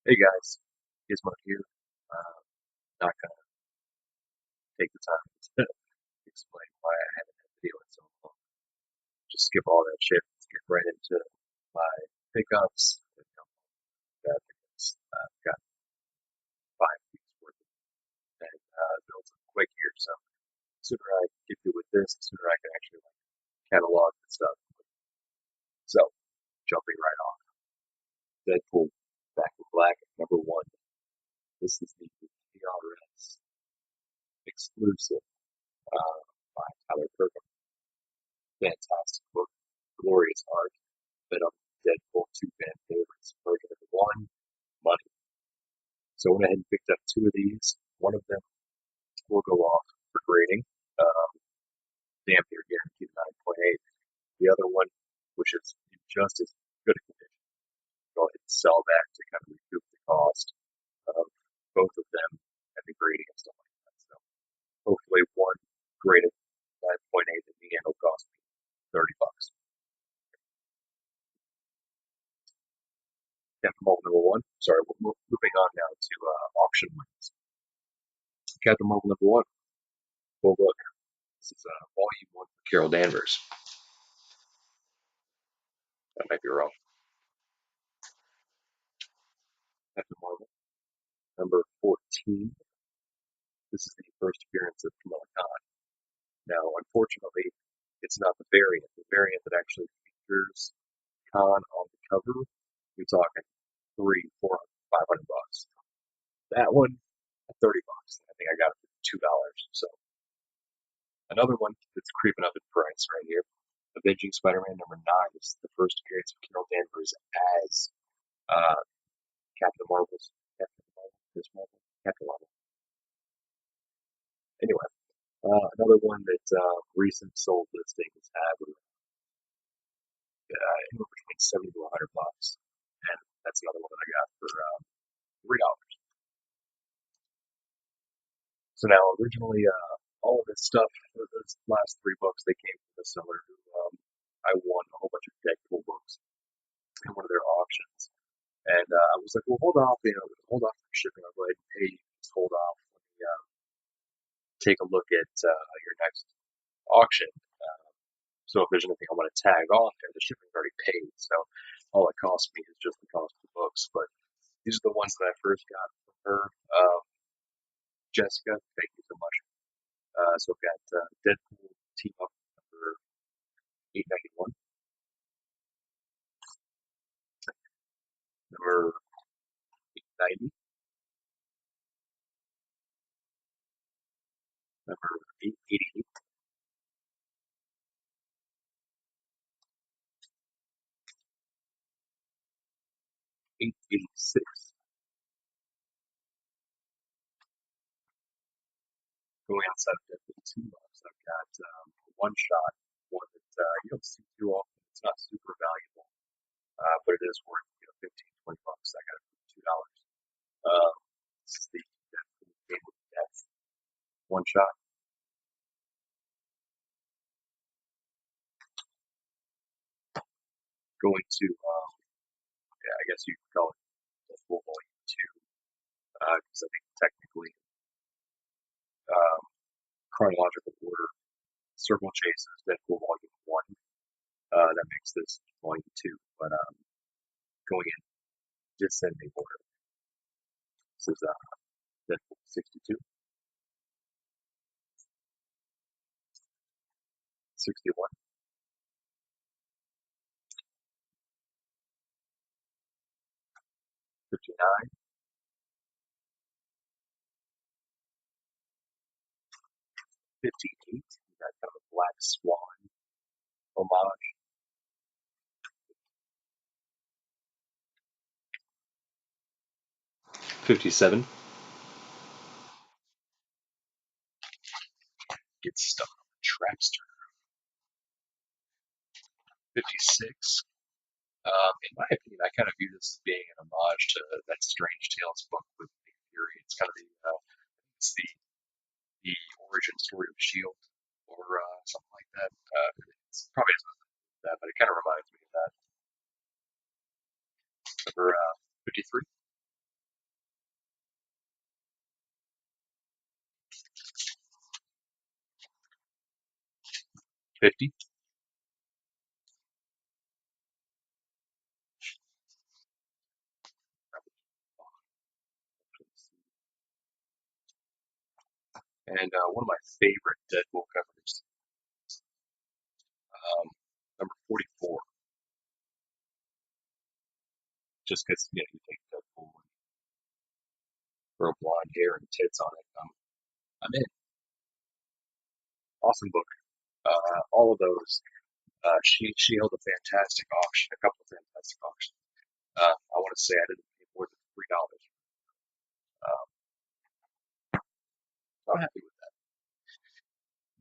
Hey guys, Gizmo here. Not gonna take the time to explain why I haven't had a video in so long. Just skip all that shit. Let's get right into my pickups. That because I've got 5 weeks worth of and built up quick here. So the sooner I get through with this, the sooner I can actually catalog the stuff. So jumping right off, Deadpool Back in Black #1. This is the PRS exclusive uh, by Tyler Kirkham. Fantastic book, glorious art. Been up Deadpool 2 fan favorites. Version number 1, Money. So I went ahead and picked up 2 of these. One of them will go off for grading. Um, damn near guaranteed 9.8. The other one, which is in just as good a condition, go ahead and sell that to kind of recoup the cost of both of them and the grading and stuff like that. So hopefully one graded 9.8 in the end will cost me $30. Captain Marvel #1. Sorry, we're moving on now to auction wins. Captain Marvel #1. Full book. This is volume 1 for Carol Danvers. That might be wrong. Captain Marvel #14. This is the first appearance of Kamala Khan. Now, unfortunately, it's not the variant. The variant that actually features Khan on the cover, you're talking 300, 400, $500. That one at $30. I think I got it for $2. So another one that's creeping up in price right here. Avenging Spider-Man #9. This is the first appearance of Carol Danvers as uh, Captain Marvel's Captain Marvel, Miss Marvel, Captain Marvel. Anyway, another one that recent sold listings have anywhere between 70 to $100, and that's another one that I got for $3. So now, originally, all of this stuff, those last 3 books, they came from the seller who I won a whole bunch of Deadpool books in one of their auctions. And I was like, well, hold off, hold off for shipping. I'll go ahead and pay you. Just hold off. Let me take a look at your next auction. So if there's anything I want to tag on there, the shipping's already paid. So all it costs me is just the cost of the books. But these are the ones that I first got from her. Jessica, thank you so much. So I've got Deadpool Team Up number 891, number 890, number 888, 886. Going outside of Deadpool 2 books, I've got a one shot, one that you don't see too often. It's not super valuable, but it is worth 15, $20. I got it for $2. This is the Deadpool Game of Death one shot. Going to, yeah, I guess you could call it Deadpool Volume 2, because I think technically, um, chronological order, Circle Chases, Deadpool Volume 1. That makes this Volume 2, but going in descending order. This is Deadpool 62, 61, 59, 58. That kind of a Black Swan homage. 57. Gets stuck on the Trapster. 56. In my opinion, I kind of view this as being an homage to that Strange Tales book with Nick Fury. It's kind of it's the origin story of Shield or something like that. It's probably has nothing to do with that, but it kind of reminds me of that. Number 53. 50. And one of my favorite Deadpool covers, number 44, just because you take Deadpool and throw blonde hair and tits on it. I'm in. Awesome book. All of those. She held a fantastic auction, a couple of fantastic auctions. I want to say I didn't pay more than $3. Um, so I'm happy with that.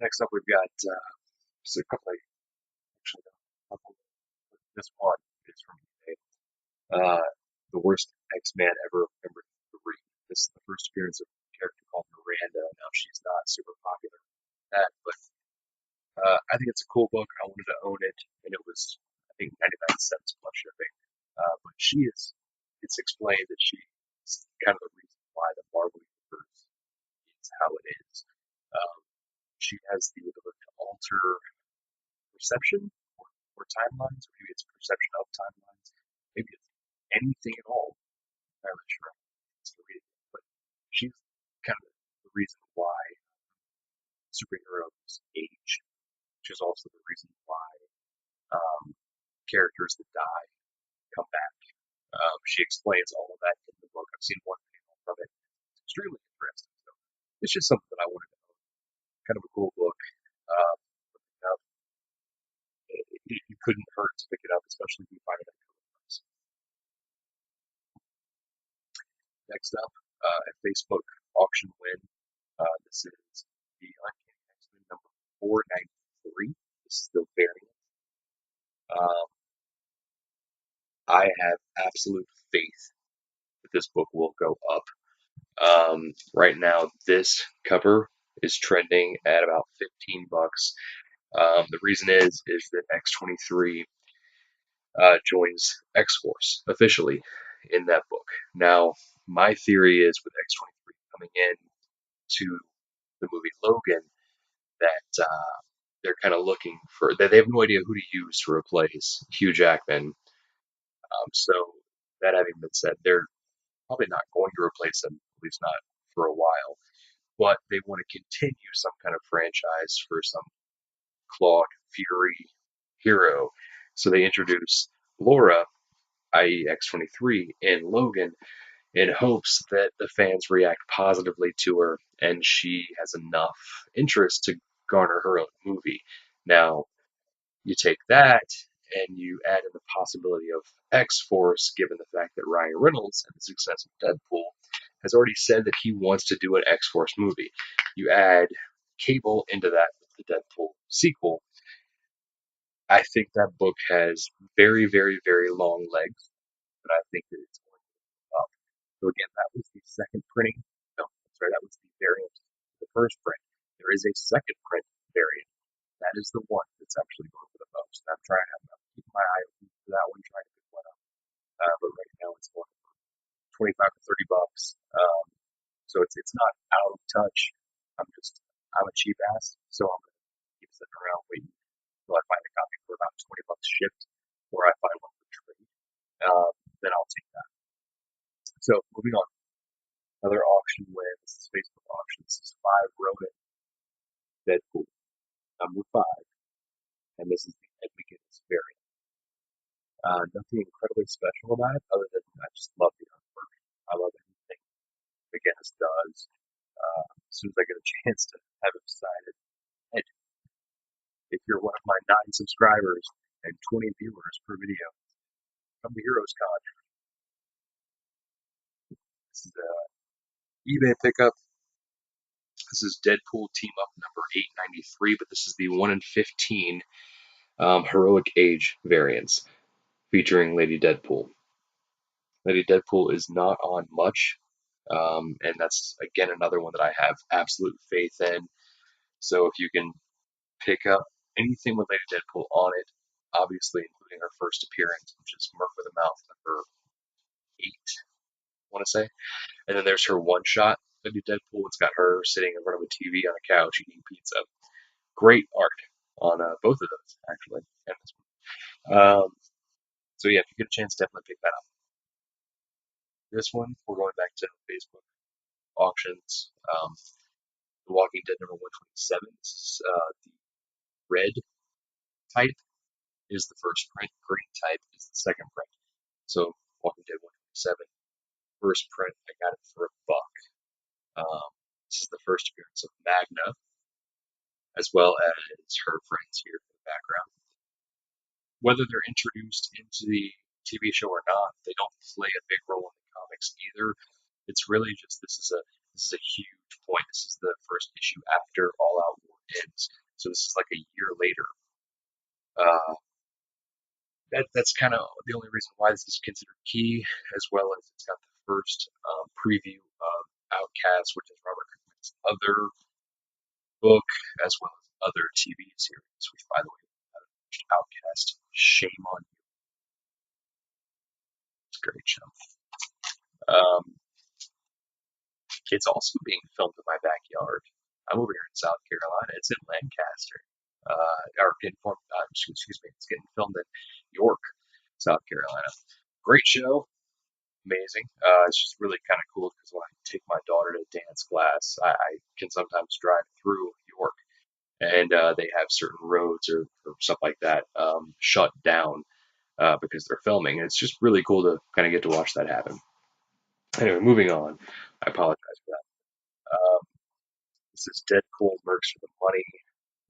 Next up, we've got just a couple of actually a couple. This one is from eBay. The worst X-Man ever remembered to read. This is the first appearance of a character called Miranda. Now she's not super popular that, but I think it's a cool book. I wanted to own it, and it was I think 99 cents plus shipping. But she is. It's explained that she is kind of the reason why the Marvel universe is how it is. Um, she has the ability to alter perception or timelines, or maybe it's perception of timelines. Maybe it's anything at all. I'm not really sure. It's to read it, but she's kind of the reason why superheroes age, which is also the reason why um, characters that die come back. She explains all of that in the book. I've seen one panel from it. It's extremely interesting. So it's just something that I wanted to know. Kind of a cool book. Um, it couldn't hurt to pick it up, especially if you find it at cover price. Next up, a Facebook auction win. This is the Uncanny X-Men number 493. This is the variant. Um, I have absolute faith that this book will go up. Right now, this cover is trending at about $15. The reason is that X-23 joins X-Force officially in that book. Now, my theory is with X-23 coming in to the movie Logan that they're kind of looking for. They have no idea who to use to replace Hugh Jackman. So that having been said, they're probably not going to replace him, at least not for a while. But they want to continue some kind of franchise for some Claude Fury hero. So they introduce Laura, i.e., X-23, in Logan in hopes that the fans react positively to her and she has enough interest to garner her own movie. Now, you take that and you add in the possibility of X Force, given the fact that Ryan Reynolds and the success of Deadpool has already said that he wants to do an X Force movie. You add Cable into that with the Deadpool sequel. I think that book has very, very, very long legs, but I think that it's going to go up. So again, that was the second printing. No, sorry, that was the variant. The first print. There is a second print variant. That is the one that's actually going for the most. I'm keeping my eye open for that one, trying to pick one up. But right now it's going for 25 to $30. So it's not out of touch. I'm a cheap ass, so I'm gonna keep sitting around waiting until I find a copy for about $20 shipped, or I find one for trade. Then I'll take that. So moving on, another auction win. This is Facebook auction. This is 5 Ronin Deadpool number 5, and this is the Ed McGuinness variant. Nothing incredibly special about it, other than I just love the artwork. I love anything McGuinness does. As soon as I get a chance to have it decided, and if you're one of my 9 subscribers and 20 viewers per video, come to Heroes Con. This is a eBay pickup. This is Deadpool Team Up number 893, but this is the 1 in 15 Heroic Age variants featuring Lady Deadpool. Lady Deadpool is not on much, and that's again another one that I have absolute faith in. So if you can pick up anything with Lady Deadpool on it, obviously including her first appearance, which is Merc with a Mouth number 8, I want to say. And then there's her one shot, Lady Deadpool. It's got her sitting in front of a TV on a couch eating pizza. Great art. on both of those actually. And this one. So yeah, if you get a chance, definitely pick that up. This one, we're going back to Facebook auctions. The Walking Dead number 127. This is the red type is the first print, green type is the second print. So Walking Dead 127, first print, I got it for $1. This is the first appearance of Magna, as well as her friends here in the background. Whether they're introduced into the TV show or not, they don't play a big role in the comics either. It's really just this is a huge point. This is the first issue after All Out War ends, so this is like a year later. Uh, that's kind of the only reason why this is considered key, as well as it's got the first preview of Outcast, which is Robert Kirkman's other book, as well as other TV series. Which, by the way, Outcast, shame on you. It's a great show. It's also being filmed in my backyard. I'm over here in South Carolina. It's in Lancaster. Excuse me, it's getting filmed in York, South Carolina. Great show, amazing. It's just really kind of cool because when I take my daughter to dance class, I can sometimes drive through York, and they have certain roads or stuff like that shut down because they're filming. And it's just really cool to kind of get to watch that happen. Anyway, moving on. I apologize for that. This is Dead Cold Mercs for the Money.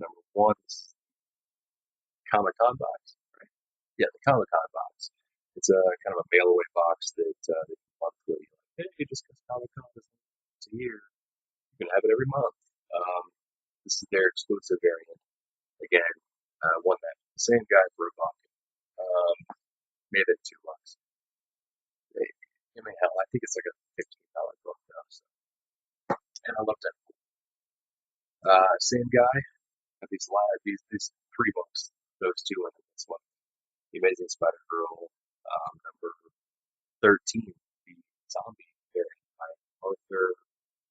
Number one, this is Comic Con box. Right? Yeah, the Comic Con box. It's a kind of a mail away box that they monthly. Like, hey, just because Comic Con is once a year, you can have it every month. This is their exclusive variant. Again, one that the same guy for $1. May have been $2. I mean, hell, I think it's like a $15 book now. So. And I love that. Same guy. These three books. Those two and this one. The Amazing Spider-Girl, number 13, the zombie variant by Arthur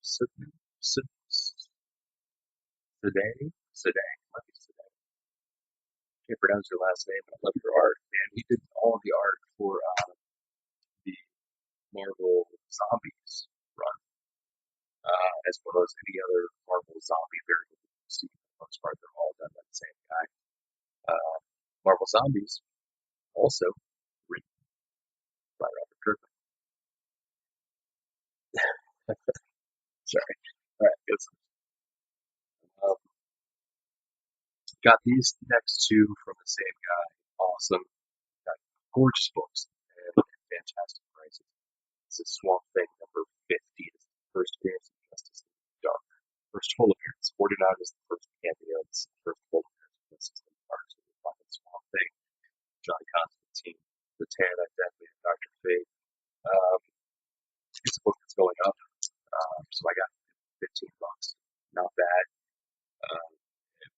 Sidney. Seday, might be Seday. Can't pronounce your last name, but I love your art. Man, he did all the art for the Marvel Zombies run, as well as any other Marvel zombie variant you see. For the most part, they're all done by the same guy. Marvel Zombies, also written by Robert Kirkman. Sorry. All right, good. Um, got these next two from the same guy. Awesome. Got gorgeous books and fantastic prices. This is Swamp Thing number 50. It's the first appearance of Justice League Dark. First full appearance. 49 is the first cameo. This is the first full appearance of Justice League Dark. So we're talking Swamp Thing, John Constantine, the Tan, Deadly, and Dr. Fate. Um, it's a book that's going up. So I got $15. Not bad. Um,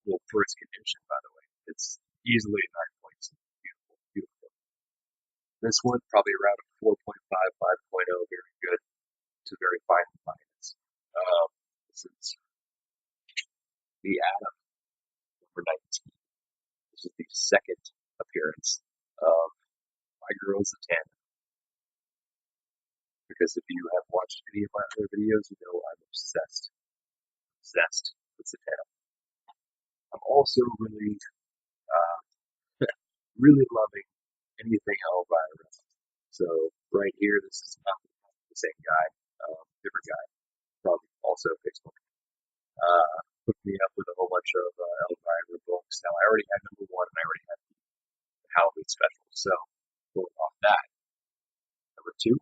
well, for its condition, by the way, it's easily a 9.6. Beautiful, beautiful. This one probably around a 4.5, 5.0, very good to very fine finance. This is the Atom number 19. This is the second appearance of my girl Zatanna. Because if you have watched any of my other videos, you know I'm obsessed with Zatanna. I'm also uh, really loving anything Elvira. So right here, this is not the same guy, different guy, probably also Facebook. Hooked me up with a whole bunch of Elvira books. Now I already had number one, and I already had the Halloween special. So going off that, number two,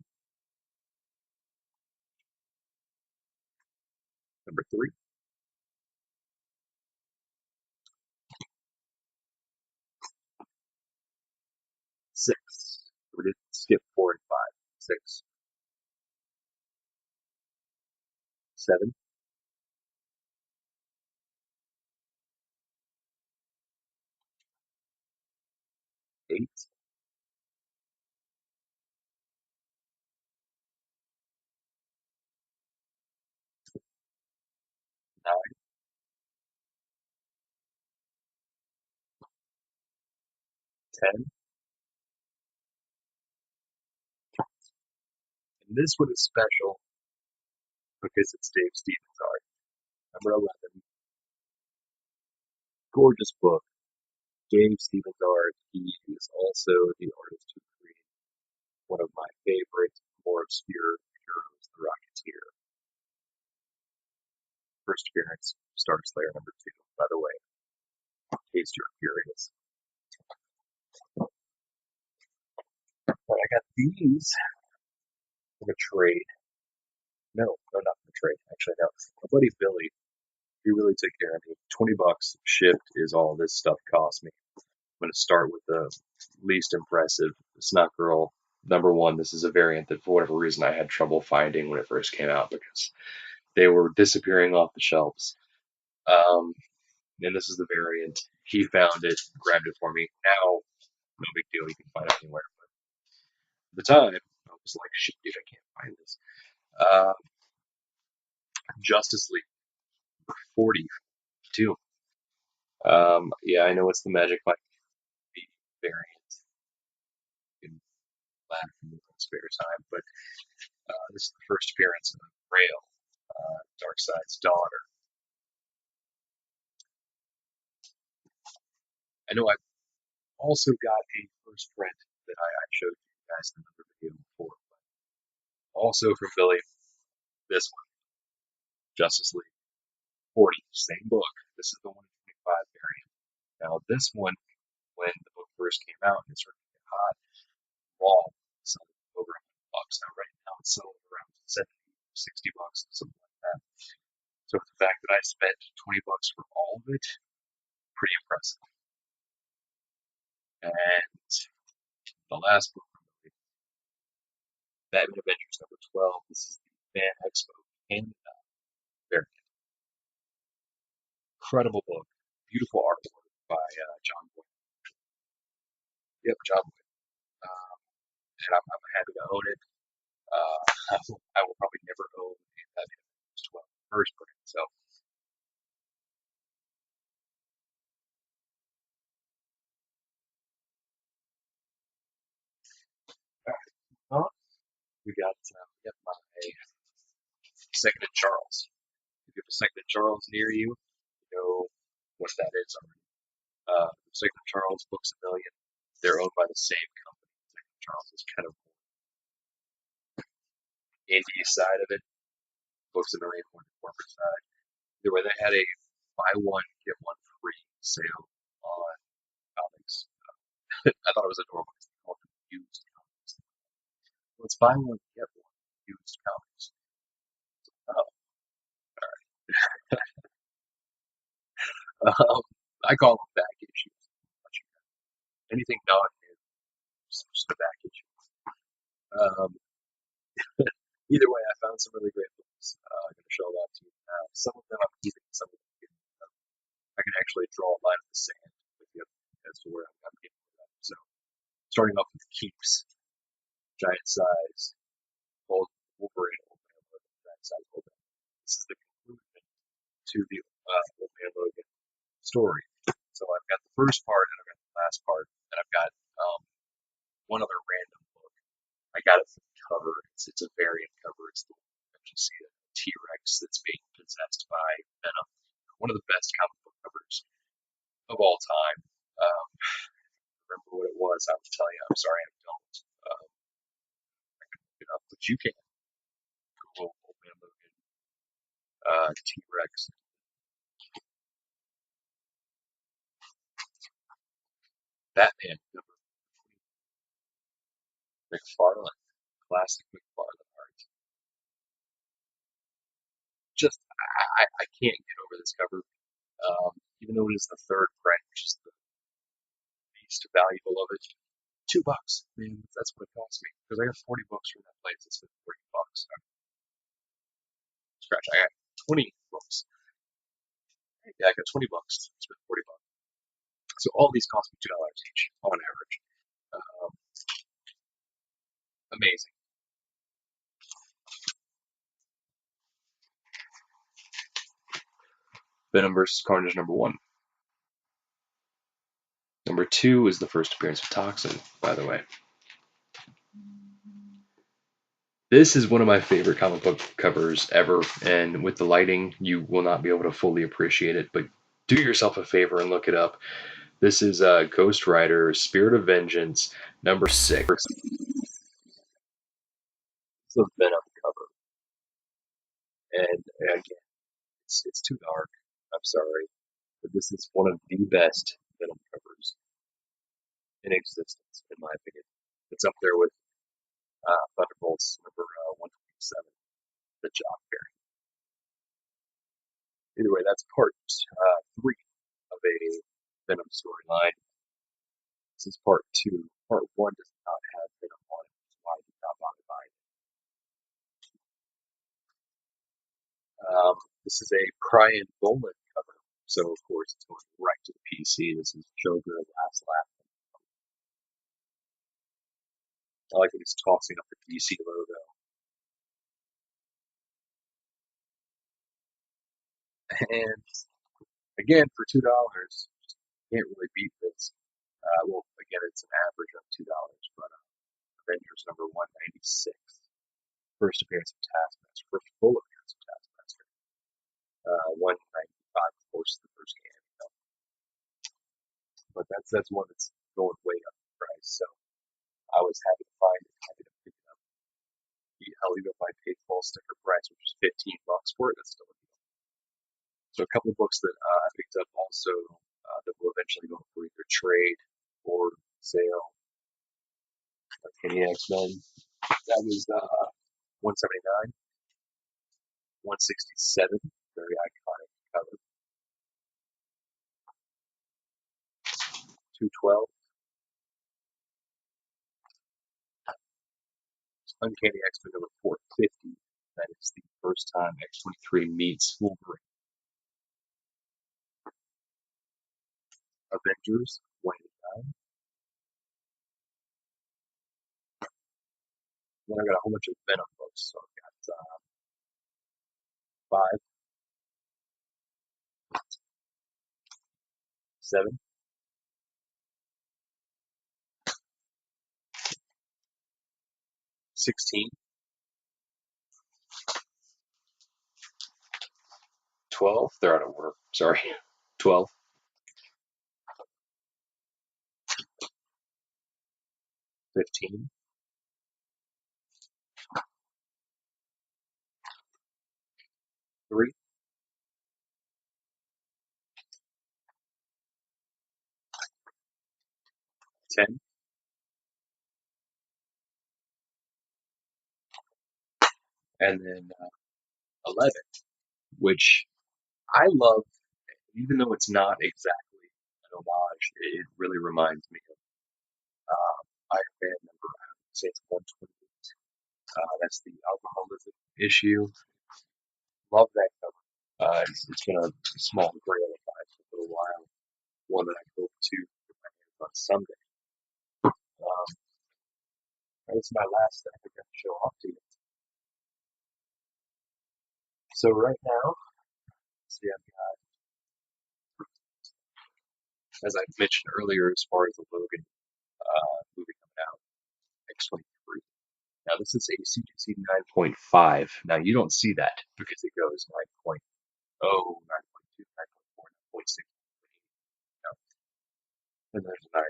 number three, six. We did skip four and five. Six, seven, eight, nine, 10. And this one is special because it's Dave Stevens' art. Number 11, gorgeous book. Dave Stevens' art. He is also the artist who created one of my favorite, more obscure heroes, the Rocketeer. First appearance, Star Slayer number 2, by the way, in case you're curious. But I got these from a trade. No, not from a trade. Actually, no. My buddy Billy, he really took care of me. $20 shipped is all this stuff cost me. I'm going to start with the least impressive, Snot Girl number 1. This is a variant that, for whatever reason, I had trouble finding when it first came out because they were disappearing off the shelves. And this is the variant. He found it, grabbed it for me. Now, no big deal. You can find it anywhere. But at the time, I was like, shit, dude, I can't find this. Uh, Justice League for 42. Yeah, I know it's the Magic Mike variant. You can laugh in your spare time, but this is the first appearance of Rail, Darkseid's daughter. I know I've also got a first print that I showed you guys in another video before. But also from Billy, this one, Justice League 40, same book. This is the 125 variant. Now, this one, when the book first came out and it started to get hot, raw, selling over $100. Now, right now, it's selling around 70, $60, something like that. So the fact that I spent $20 for all of it, pretty impressive. And the last book, Batman Adventures number 12. This is the Fan Expo Canada variant. Incredible book, beautiful artwork by John Boyd. Yep, John Boyd. And I'm happy to own it. Uh, I will probably never own a Batman Adventures 12 first print. So, we got my Second and Charles. If you have a Second and Charles near you, you know what that is already. Second and Charles Books a Million. They're owned by the same company. Second and Charles is kind of indie side of it. Books a Million more the corporate side. Either way, they had a buy one get one free sale on comics. I thought it was adorable because they called them used comics. Let's buy one get one used comics. Oh, I call them back issues. Anything non-new, just a back issue. Um, Either way, I found some really great books. I'm going to show them off to you now. Some of them I'm keeping, some of them I can actually draw a line in the sand with you as to where I'm getting them. So, starting off with Keeps, giant size, old Wolverine, old man Logan, giant size Wolverine. This is the conclusion to the old man Logan story. So I've got the first part and I've got the last part, and I've got one other random book. I got it from the cover. It's a variant cover. It's the one you actually see a T-Rex that's being possessed by Venom. One of the best comic book covers of all time. Remember what it was, I would tell you. I'm sorry, I don't. I can look it up, but you can. Google Old Man Logan, T-Rex. Batman number McFarlane, classic McFarlane art. Just, I can't get over this cover. Even though it is the third print, which is the least valuable of it. $2. I mean, that's what it cost me. Because I got 40 books from that place. It's been $40. Scratch. I got 20 books. Yeah, I got 20 bucks. It's been $40. So all these cost me $2 each on average. Um, Amazing. Venom versus Carnage number 1. Number 2 is the first appearance of Toxin, by the way. This is one of my favorite comic book covers ever, and with the lighting, you will not be able to fully appreciate it, but do yourself a favor and look it up. This is Ghost Rider, Spirit of Vengeance, number 6. It's a Venom cover, and again, it's too dark. I'm sorry, but this is one of the best Venom covers in existence, in my opinion. It's up there with Thunderbolts number 127, the Jock Bear. Either way, that's part 3 of a Venom storyline. This is part 2. Part 1 does not have Venom on it, which is why I did not bother buying it. This is a Brian Bowman cover, so of course it's going right to the PC. This is Joker Last Laugh. I like that he's tossing up the DC logo. And again, for $2, can't really beat this. Well, again, it's an average of $2, but Avengers number 196. First appearance of Taskmaster, first full appearance of Taskmaster. 195, of course, the first cameo. But that's one that's going way up in price, so I was happy to find it, happy to pick it up. Hell, even if I paid full sticker price, which is $15 for it, that's still a deal. So a couple of books that I picked up also that will eventually go for either trade or sale. Kenny X-Men, that was 179, 167, very iconic cover. 212, Uncanny X-Men number 450. That is the first time X-23 meets Wolverine. Avengers 189. Then I got a whole bunch of Venom books. So I've got 5, 7, 16, 12. They're out of order. Sorry. 12, 15, 3, 10, and then 11, which I love, even though it's not exactly an homage. It really reminds me of Iron Man number, I would say it's 128. That's the alcoholism issue. Love that cover. It's been a small grail of mine for a little while. One that I hope to get my hands on someday. Um, That's my last that I think I can show off to you. So right now, see, I've got, as I mentioned earlier, as far as the Logan movie coming out, X-23. Now this is a CGC 9.5. Now you don't see that because it goes 9.0, 9.2, 9.4, 9.6, and there's a 9.9.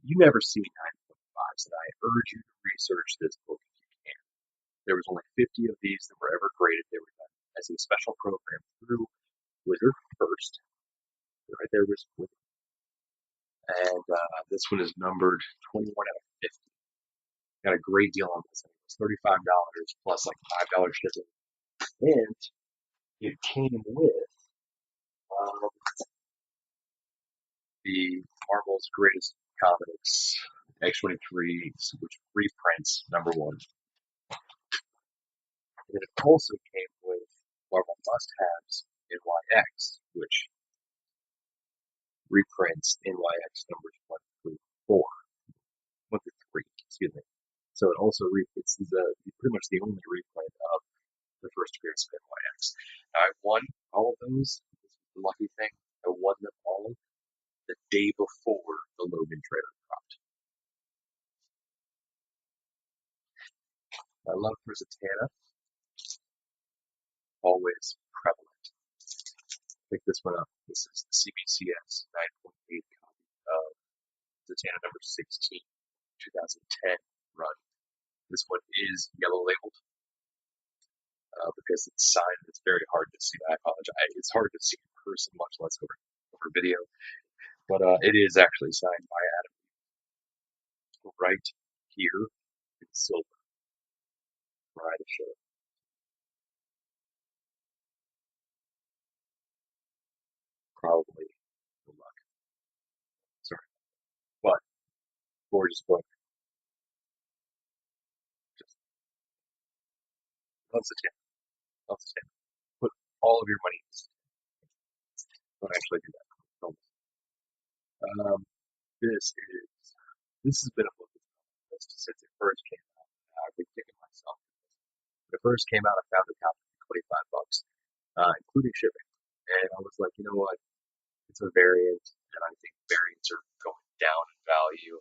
You never see 9.5s, and I urge you to research this book if you can. There was only 50 of these that were ever graded. They were done as a special program through Wizard First. Right there was Wizard. And this one is numbered 21 out of 50. Got a great deal on this. It was $35 plus like $5 shipping. And it came with the Marvel's Greatest Comics X-23, which reprints number 1. And it also came with Marvel Must-Haves NYX, which reprints NYX numbers 1 through 4. 1 through 3, excuse me. So it also reprints pretty much the only reprint of the first appearance of NYX. Now, I won all of those. This was the lucky thing. I won them all. the day before the Logan trailer dropped. My love for Zatanna, always prevalent. Pick this one up. This is the CBCS 9.8 copy of Zatanna number 16, 2010 run. This one is yellow labeled because it's signed. It's very hard to see. I apologize. It's hard to see in person, much less over video. But it is actually signed by Adam right here in silver. Right to show it. Probably good luck. Sorry. But gorgeous book. Just loves the tip. Loves the tip. Put all of your money in this. Don't actually do that. Don't. Um, this has been a book that's on my list since it first came out. I've been kicking myself. When it first came out, I found it out for $25, including shipping. And I was like, you know what? It's a variant, and I think variants are going down in value.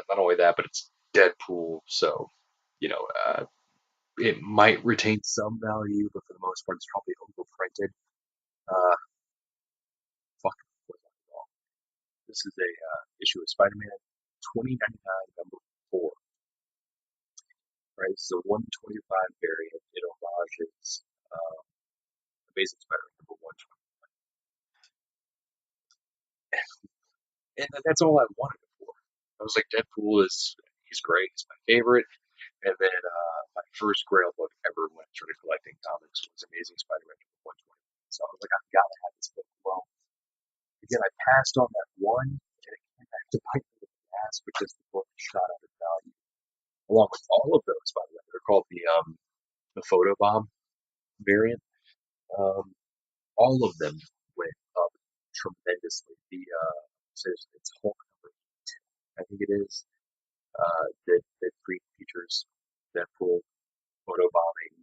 Not only that, but it's Deadpool, so you know, it might retain some value, but for the most part, it's probably overprinted. Uh, fuck, this is a issue of Spider-Man 2099 number 4. Right, this is a 125 variant. It homages Amazing Spider-Man number 125, and that's all I wanted it for. I was like, Deadpool he's great. He's my favorite. And then my first Grail book ever when I started collecting comics was Amazing Spider-Man number 120. So I was like, I've got to have this book. Well, again, I passed on that one, and it came back to bite me in the ass because the book shot out in value. Along with all of those, by the way, they're called the photobomb variant. Um, all of them went up tremendously. It's Hulk number 8, I think it is, that features Deadpool photobombing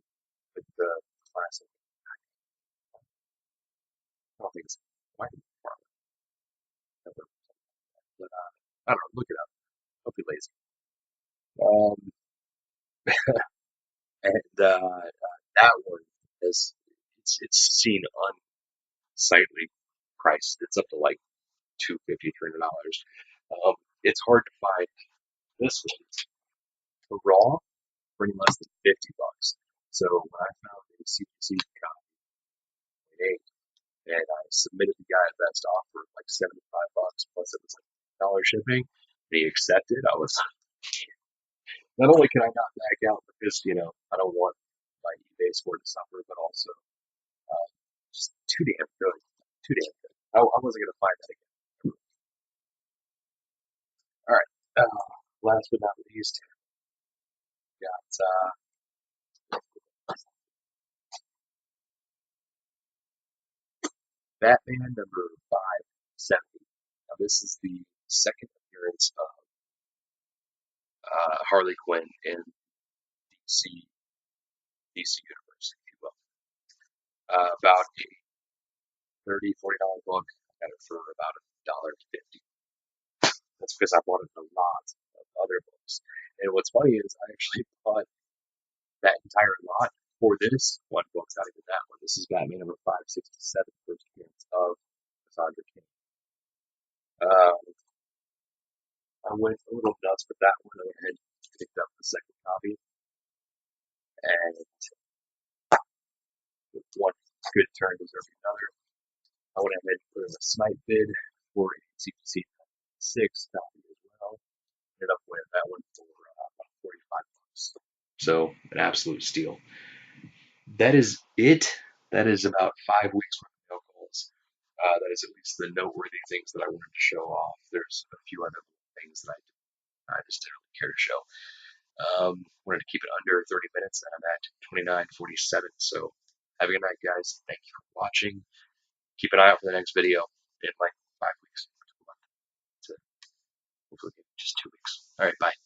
with the classic. I don't think it's quite but I don't know. Look it up. Don't be lazy. Um, and that one is it's seen unsightly priced. It's up to like $250, $300. It's hard to find this one raw for any less than $50. So when I found a CPC copy and I submitted the guy a best offer of like $75 plus it was like dollar shipping, and he accepted. I was not only can I not back out because I don't want my eBay score to suffer, but also uh, just too damn good, too damn good. I wasn't gonna find that again. All right. Last but not least, got Batman number 570. Now this is the second appearance of Harley Quinn in DC universe, if you will. About a $30, $40 book. I got it for about $1.50. That's because I wanted a lot of other books. And what's funny is I actually bought that entire lot for this one book, not even that one. This is Batman number 567, first appearance of Cassandra King. I went a little nuts with that one. I went ahead and picked up the second copy, and with one good turn deserving another, I went ahead and put in a snipe bid for a CPC 6 copy as well. Ended up winning that one for about $45. So an absolute steal. That is it. That is about 5 weeks worth of mail calls. That is at least the noteworthy things that I wanted to show off. There's a few other things that I just didn't really care to show. Wanted to keep it under 30 minutes, and I'm at 29:47. So have a good night, guys. Thank you for watching. Keep an eye out for the next video in like 5 weeks. To hopefully just 2 weeks. All right, bye.